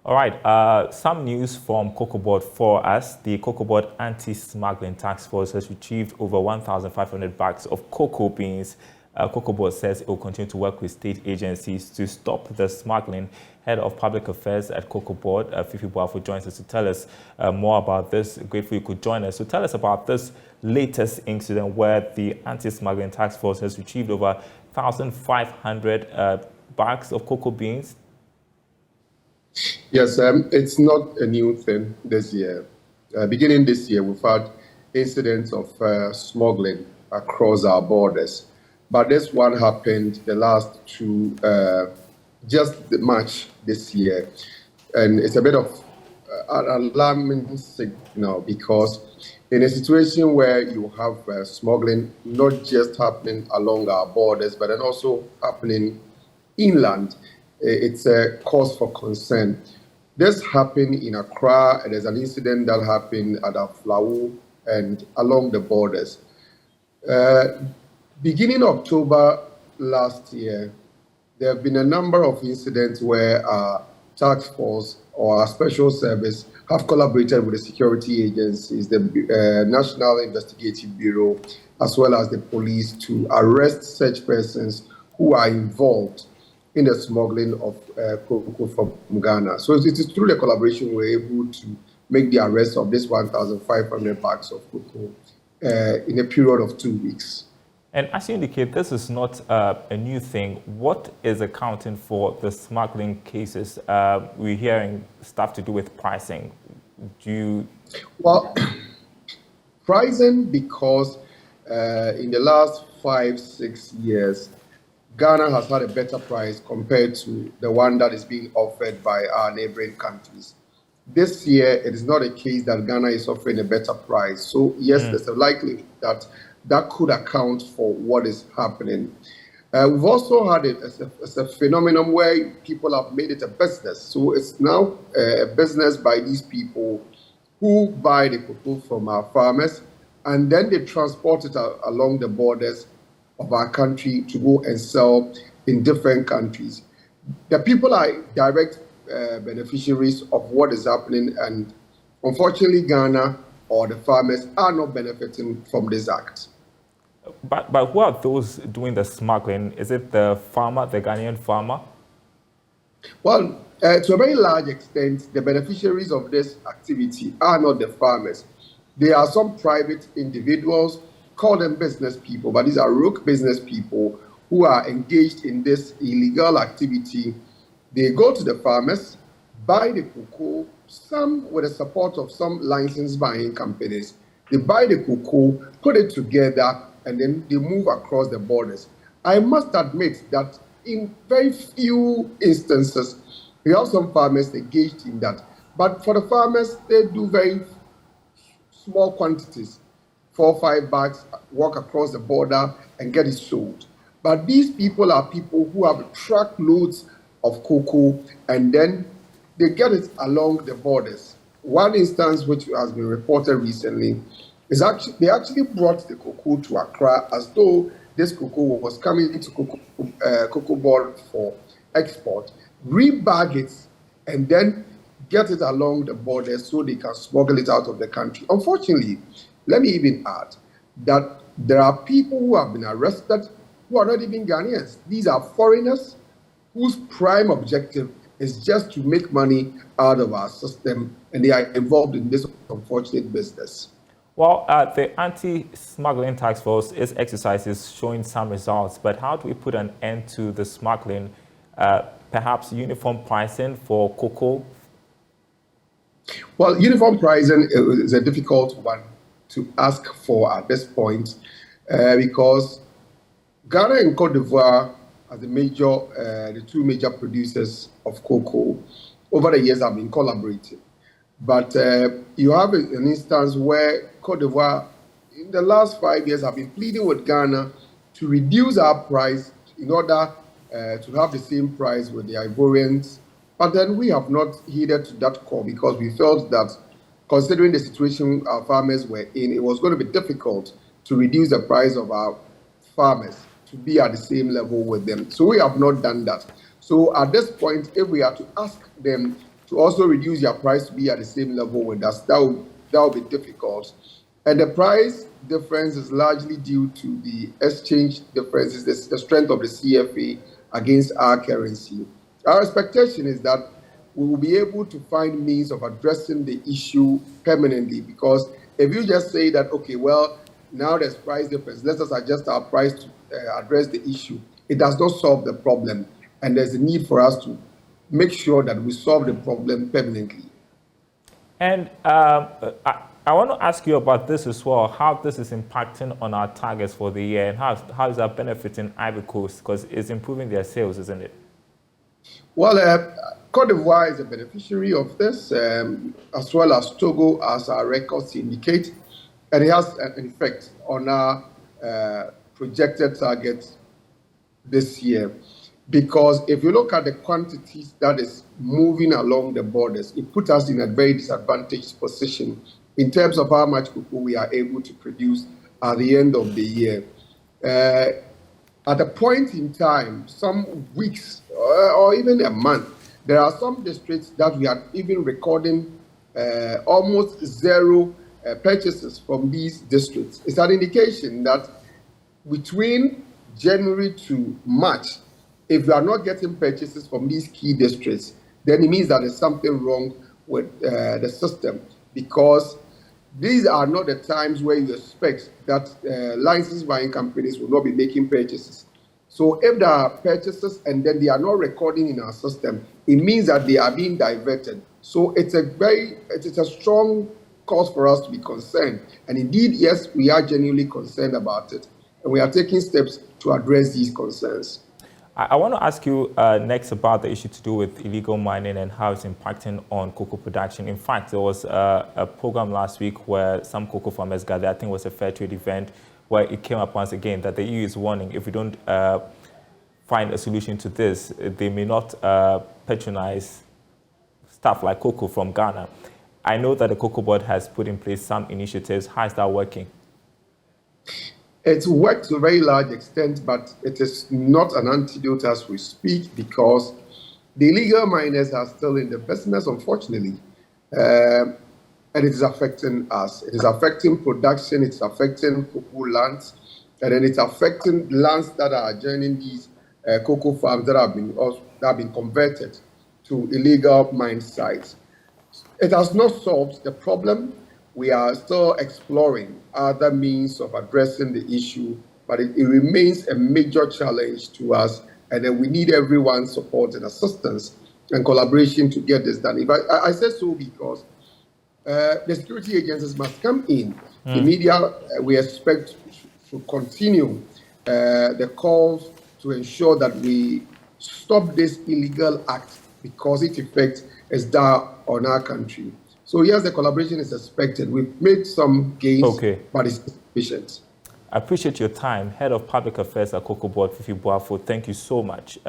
All right, some news from COCOBOD for us. The COCOBOD Anti-smuggling Task Force has retrieved over 1,500 bags of cocoa beans. COCOBOD says it will continue to work with state agencies to stop the smuggling. Head of Public Affairs at COCOBOD, Fifi Boafo, joins us to tell us more about this. Grateful you could join us. So tell us about this latest incident where the Anti-smuggling Task Force has retrieved over 1,500 bags of cocoa beans. Yes, it's not a new thing this year. Beginning this year, we've had incidents of smuggling across our borders. But this one happened the last two, just March this year. And it's a bit of an alarming signal because in a situation where you have smuggling not just happening along our borders, but then also happening inland, it's a cause for concern. This happened in Accra, and there's an incident that happened at Aflao and along the borders. Beginning October last year, there have been a number of incidents where our task force or our special service have collaborated with the security agencies, the National Investigative Bureau, as well as the police to arrest such persons who are involved in the smuggling of cocoa from Ghana. So it is through the collaboration we're able to make the arrest of this 1,500 bags of cocoa in a period of 2 weeks. And as you indicate, this is not a new thing. What is accounting for the smuggling cases? We're hearing stuff to do with pricing. Well, pricing because in the last 5-6 years, Ghana has had a better price compared to the one that is being offered by our neighboring countries. This year, it is not a case that Ghana is offering a better price. So yes, there's a likelihood that that could account for what is happening. We've also had it as a phenomenon where people have made it a business. So it's now a business by these people who buy the cocoa from our farmers, and then they transport it along the borders of our country to go and sell in different countries. The people are direct beneficiaries of what is happening, and unfortunately Ghana or the farmers are not benefiting from this act. But who are those doing the smuggling? Is it the farmer, the Ghanaian farmer? Well, to a very large extent, the beneficiaries of this activity are not the farmers. There are some private individuals, call them business people, but these are rogue business people who are engaged in this illegal activity. They go to the farmers, buy the cocoa, some with the support of some licensed buying companies. They buy the cocoa, put it together, and then they move across the borders. I must admit that in very few instances, we have some farmers engaged in that. But for the farmers, they do very small quantities, 4 or 5 bags, walk across the border and get it sold. But these people are people who have truckloads of cocoa, and then they get it along the borders. One instance which has been reported recently is they actually brought the cocoa to Accra as though this cocoa was coming into COCOBOD for export, rebag it, and then get it along the border so they can smuggle it out of the country. Unfortunately, let me even add that there are people who have been arrested who are not even Ghanaians. These are foreigners whose prime objective is just to make money out of our system, and they are involved in this unfortunate business. Well, the Anti-smuggling Task Force is exercises showing some results, but how do we put an end to the smuggling? Perhaps uniform pricing for cocoa? Well, uniform pricing is a difficult one to ask for at this point because Ghana and Cote d'Ivoire are the two major producers of cocoa. Over the years have been collaborating. But you have an instance where Cote d'Ivoire, in the last 5 years, have been pleading with Ghana to reduce our price in order to have the same price with the Ivorians. But then we have not heeded to that call because we felt that considering the situation our farmers were in, it was going to be difficult to reduce the price of our farmers to be at the same level with them. So we have not done that. So at this point, if we are to ask them to also reduce their price to be at the same level with us. That will be difficult. And the price difference is largely due to the exchange differences, the strength of the CFA against our currency. Our expectation is that we will be able to find means of addressing the issue permanently, because if you just say that, okay, well, now there's price difference, let us adjust our price to address the issue, it does not solve the problem. And there's a need for us to make sure that we solve the problem permanently. And I want to ask you about this as well, how this is impacting on our targets for the year, and how is that benefiting Ivory Coast, because it's improving their sales, isn't it? Well, Cote d'Ivoire is a beneficiary of this, as well as Togo, as our records indicate, and it has an effect on our projected targets this year. Because if you look at the quantities that is moving along the borders, it puts us in a very disadvantaged position in terms of how much cocoa we are able to produce at the end of the year. At a point in time, some weeks or even a month, there are some districts that we are even recording almost zero purchases from these districts. It's an indication that between January to March, if we are not getting purchases from these key districts, then it means that there's something wrong with the system, because these are not the times where you expect that licensed buying companies will not be making purchases. So if there are purchases and then they are not recording in our system, it means that they are being diverted. So it's a strong cause for us to be concerned. And indeed, yes, we are genuinely concerned about it. And we are taking steps to address these concerns. I want to ask you next about the issue to do with illegal mining and how it's impacting on cocoa production. In fact, there was a program last week where some cocoa farmers gathered, I think it was a fair trade event, where it came up once again that the EU is warning if we don't find a solution to this, they may not patronize stuff like cocoa from Ghana. I know that the Cocoa Board has put in place some initiatives. How is that working? It's worked to a very large extent, but it is not an antidote as we speak, because the illegal miners are still in the business, unfortunately. And it is affecting us. It is affecting production, it's affecting cocoa lands, and then it's affecting lands that are adjoining these cocoa farms that have been converted to illegal mine sites. It has not solved the problem. We are still exploring other means of addressing the issue, but it remains a major challenge to us, and then we need everyone's support and assistance and collaboration to get this done. I say so because the security agencies must come in. The media, we expect to continue the calls to ensure that we stop this illegal act, because its effect is down on our country. So yes, the collaboration is expected. We've made some gains, but it's insufficient. I appreciate your time. Head of Public Affairs at COCOBOD, Fifi Boafo. Thank you so much.